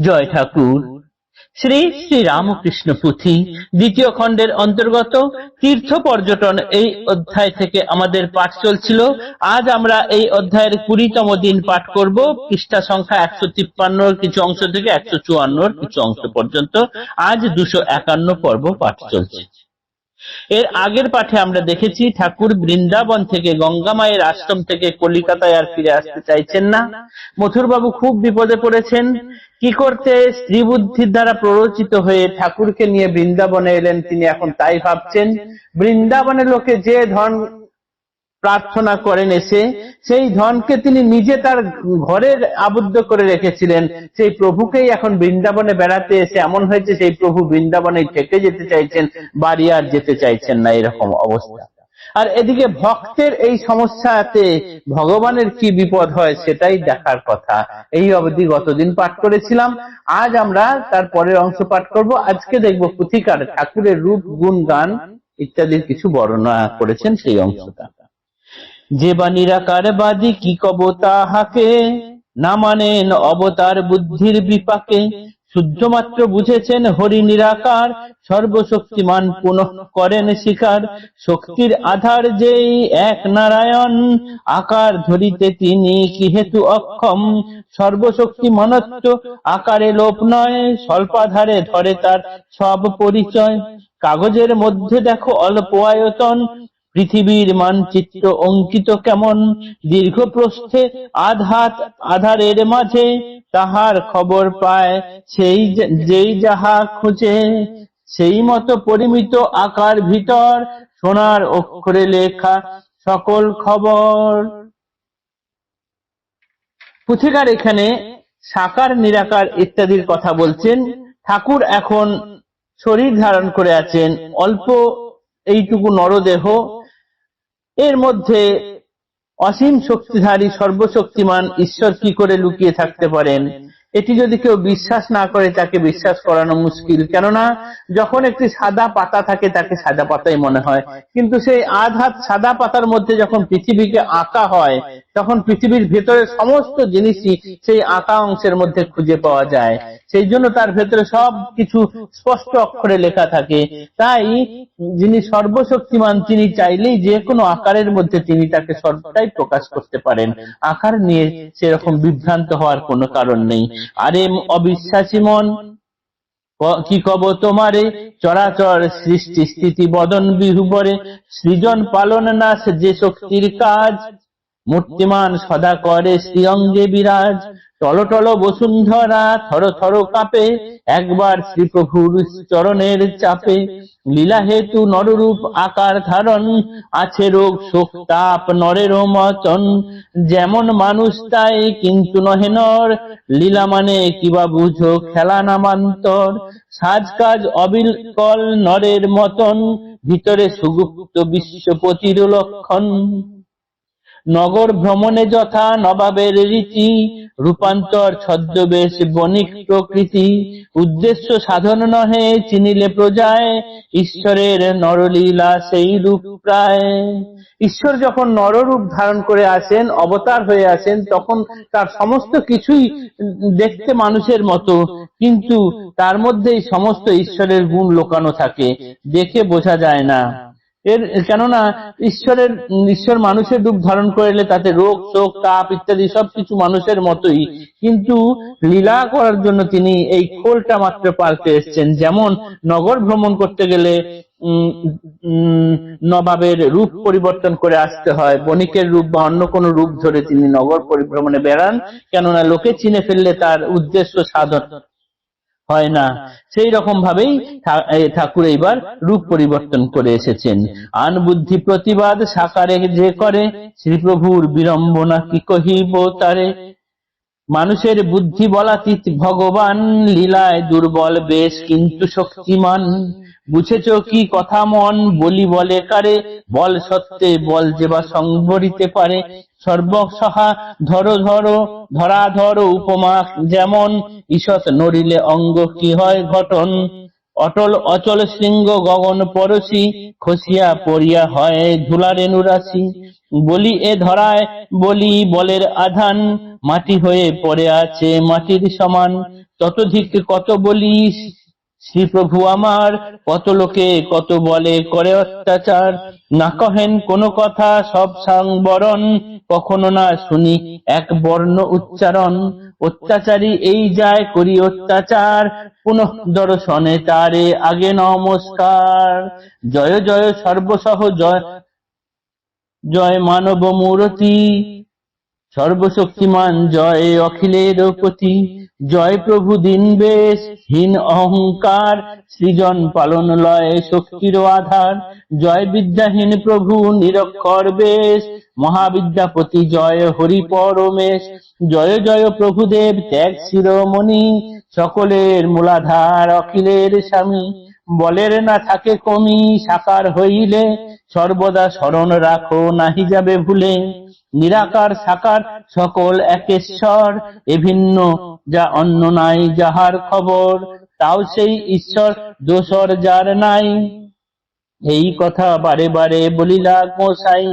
জয় ঠাকুর। শ্রী শ্রী রামকৃষ্ণ পুঁথি দ্বিতীয় খণ্ডের অন্তর্গত তীর্থ পর্যটন এই অধ্যায় থেকে আমাদের পাঠ চলছিল। আজ আমরা এই অধ্যায়ের 20তম দিন পাঠ করব। পৃষ্ঠা সংখ্যা 153 কিছু অংশ থেকে 154 কিছু অংশ পর্যন্ত। আজ 251 পর্ব পাঠ চলছে। এর আগের পাঠে আমরা দেখেছি ঠাকুর বৃন্দাবন থেকে গঙ্গা মায়ের আশ্রম থেকে কলিকাতায় আর ফিরে আসতে চাইছেন না। মথুরবাবু খুব বিপদে পড়েছেন। কি করতে স্ত্রী বুদ্ধির দ্বারা প্ররোচিত হয়ে ঠাকুরকে নিয়ে বৃন্দাবনে এলেন, তিনি এখন তাই ভাবছেন। বৃন্দাবনের লোকে যে ধন প্রার্থনা করেন এসে, সেই ধনকে তিনি নিজে তার ঘরে আবদ্ধ করে রেখেছিলেন। সেই প্রভুকেই এখন বৃন্দাবনে বেড়াতে এসে এমন হয়েছে সেই প্রভু বৃন্দাবনে থেকে যেতে চাইছেন, বাড়ি আর যেতে চাইছেন না, এরকম অবস্থা। আর এদিকে ভক্তের এই সমস্যাতে ভগবানের কি বিপদ হয় সেটাই দেখার কথা। এই অবধি গতদিন পাঠ করেছিলাম। আজ আমরা তার পরের অংশ পাঠ করব। আজকে দেখব পুথিকার ঠাকুরের রূপ, গুণ, গান ইত্যাদির কিছু বর্ণনা করেছেন সেই অংশটা। যে বা নিরাকার বাদী কি কব তাহাকে, না মানেন অবতার বুদ্ধির বিপাকে। শুদ্ধ মাত্র বুঝেছেন হরি নিরাকার, সর্বশক্তিমান পুনঃ করেন স্বীকার। শক্তির আধার যেই এক নারায়ণ, আকার ধরিতে তিনি কি হেতু অক্ষম। সর্বশক্তি মনত্ব আকারে লোপ নয়, স্বল্পাধারে ধরে তার সব পরিচয়। কাগজের মধ্যে দেখো অল্প আয়তন, পৃথিবীর মানচিত্র অঙ্কিত কেমন। দীর্ঘ প্রস্থে আধাত আধারের মাঝে, তাহার খবর পায় সেই যেই যাহা খুঁজে। সেই মতো পরিমিত আকার ভিতর, সোনার অক্ষরে লেখা সকল খবর। পুথিকার এখানে সাকার, নিরাকার ইত্যাদির কথা বলছেন। ঠাকুর এখন শরীর ধারণ করে আছেন, অল্প এইটুকু নরদেহ, এর মধ্যে অসীম শক্তিধারী সর্বশক্তিমান ঈশ্বর কি করে লুকিয়ে থাকতে পারেন? এটি যদি কেউ বিশ্বাস না করে তাকে বিশ্বাস করানো মুশকিল। কেননা যখন একটি সাদা পাতা থাকে তাকে সাদা পাতাই মনে হয়, কিন্তু সেই আধ সাদা পাতার মধ্যে যখন পৃথিবীকে আঁকা হয় তখন পৃথিবীর ভেতরে সমস্ত জিনিসই সেই আঁকা অংশের মধ্যে খুঁজে পাওয়া যায়। সেই জন্য তার ভেতরে সব কিছু স্পষ্ট অক্ষরে লেখা থাকে। তাই যিনি সর্বশক্তিমান তিনি চাইলেই যে কোনো আকারের মধ্যে তিনি তাকে সবটাই প্রকাশ করতে পারেন। আকার নিয়ে সেরকম বিভ্রান্ত হওয়ার কোনো কারণ নেই। আরে অবিশ্বাসী মন, কি কব তোমারে, চরাচর সৃষ্টি স্থিতি বদন বিহুবরে। সৃজন পালন নাশ যে শক্তির কাজ, মূর্তিমান সদা করে শ্রীঅঙ্গে বিরাজ। টলটল বসুন্ধরা থর থর কাঁপে, একবার শ্রীপ্রভুর চরণের চাপে। লীলা হেতু নররূপ আকার ধারণ, আছে রোগ শোক তাপ নরেরও মতন। যেমন মানুষ তাই কিন্তু নহে নর, লীলা মানে কিবা বুঝো খেলা নামান্তর। সাজ কাজ অবিকল নরের মতন, ভিতরে সুগুপ্ত বিশ্বপতির লক্ষণ। নগর ভ্রমণে যথা নবাবের রীতি, রূপান্তর ছদ্মবেশ বণিক প্রকৃতি। উদ্দেশ্য সাধন নহে চিনিলে প্রজায়, ঈশ্বরের নরলীলা সেই রূপ প্রায়। ঈশ্বর যখন নররূপ ধারণ করে আসেন, অবতার হয়ে আসেন, তখন তার সমস্ত কিছুই দেখতে মানুষের মতো, কিন্তু তার মধ্যেই সমস্ত ঈশ্বরের গুণ লুকানো থাকে, দেখে বোঝা যায় না। কেননা ঈশ্বর মানুষের রূপ ধারণ করলে তাতে রোগ শোক তাপ ইত্যাদি সবকিছু মানুষের মতোই, কিন্তু লীলা করার জন্য তিনি এই খোলটা মাত্র পাল্টে এসছেন। যেমন নগর ভ্রমণ করতে গেলে নবাবের রূপ পরিবর্তন করে আসতে হয়, বণিকের রূপ বা অন্য কোনো রূপ ধরে তিনি নগর পরিভ্রমণে বেড়ান, কেননা লোকে চিনে ফেললে তার উদ্দেশ্য সাধন হয় না। সেই রকম ভাবেই ঠাকুর এইবার রূপ পরিবর্তন করে এসেছেন। আন বুদ্ধি প্রতিবাদ সাকারে যে করে, শ্রীপ্রভুর বিড়ম্বনা কি কহিব তারে। মানুষের বুদ্ধি বলাতীত ভগবান, লীলায় দুর্বল বেশ কিন্তু শক্তিমান। বুঝেছ কি কথা মন, বলি বলে কারে, বল সত্ত্বে বল যে বা সংবরিতে পারে। সর্বসহা ধরো ধরো ধরা ধরো উপমা যেমন, ঈষৎ নড়িলে অঙ্গ কি হয় ঘটন। অটল অচল শৃঙ্গ গগন পরশি, খসিয়া পড়িয়া হয় ধুলারেণু রাশি। বলি এ ধরায় বলি বলের আধান, মাটি হয়ে পড়ে আছে মাটির সমান। ততোধিক কত বলিস শ্রীপ্রভু আমার, কত লোকে কত বলে করে অত্যাচার, না কহেন কোনো কথা সব সংবরণ, কখনো না শুনি এক বর্ণ উচ্চারণ, অত্যাচারী এই যায় করি অত্যাচার, পুনঃ দর্শনে তারে আগে নমস্কার। জয় জয় সর্বসহ জয় জয় মানব মূরতি, সর্বশক্তিমান জয় অখিলের পতি, জয় প্রভু দিন বেশ হীন অহংকার, সৃজন পালন লয় শক্তির আধার, জয় বিদ্যাহীন প্রভু নিরক্ষর বেশ, মহাবিদ্যাপতি জয় হরি পরমেশ, জয় জয় প্রভুদেব ত্যাগ শিরোমণি, সকলের মূলাধার অখিলের স্বামী, বলের না থাকে কমি সাকার হইলে, সর্বদা স্মরণ রাখো নাহি যাবে ভুলে, নিরাকার সাকার সকল একেশ্বর, এ ভিন্ন যা অন্য নাই যাহার খবর, তাও সেই ঈশ্বর দোসর যার নাই, এই কথা বারে বারে বলিলা গোসাই,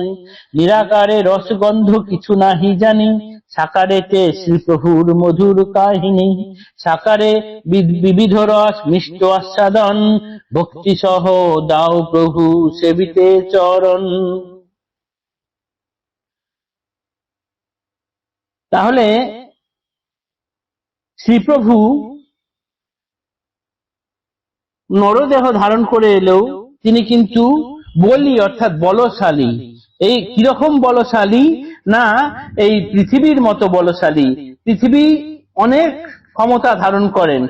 নিরাকারে রসগন্ধ কিছু নাহি জানি, সাকারেতে শ্রীপ্রভুর মধুর কাহিনী, সাকারে বিবিধ রস মিষ্ট আস্বাদন, ভক্তি সহ দাও প্রভু সেবিতে চরণ। তাহলে শ্রীপ্রভু নরদেহ ধারণ করে এলেও তিনি কিন্তু বলি অর্থাৎ বলশালী। এই কিরকম বলশালী না, এই পৃথিবীর মতো বলশালী। পৃথিবী অনেক ক্ষমতা ধারণ করেন,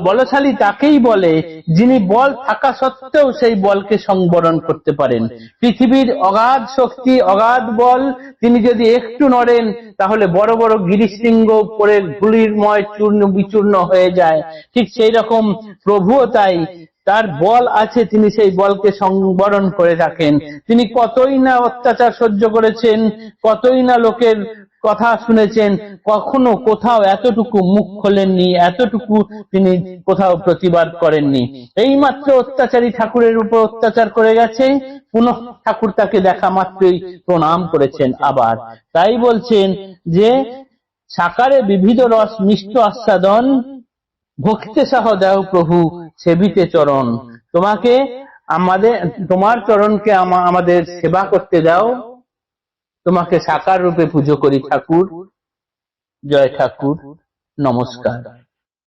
বলশালী তাকেই বলে যিনি বল থাকা সত্ত্বেও সেই বলকে সংবরণ করতে পারেন। পৃথিবীর অগাধ শক্তি অগাধ বল, তিনি যদি একটু নড়েন তাহলে বড় বড় গিরিশৃঙ্গ পরে ধুলিময় চূর্ণ বিচূর্ণ হয়ে যায়। ঠিক সেই রকম প্রভুও তাই, তার বল আছে, তিনি সেই বলকে সংবরণ করে রাখেন। তিনি কতই না অত্যাচার সহ্য করেছেন, কতই না লোকের কথা শুনেছেন, কখনো কোথাও এতটুকু মুখ খোলেননি, এতটুকু তিনি কোথাও প্রতিবাদ করেননি। এইমাত্র অত্যাচারী ঠাকুরের উপর অত্যাচার করে গেছে, পুনঃ ঠাকুর তাকে দেখা মাত্রই প্রণাম করেছেন আবার। তাই বলছেন যে সাকারে বিবিধ রস মিষ্ট আস্বাদন, ভক্তিতে সহ দাও প্রভু সেবিতে চরণ। তোমাকে তোমার চরণকে আমাদের সেবা করতে দাও, তোমাকে সাকার রূপে পুজো করি ঠাকুর। জয় ঠাকুর, নমস্কার।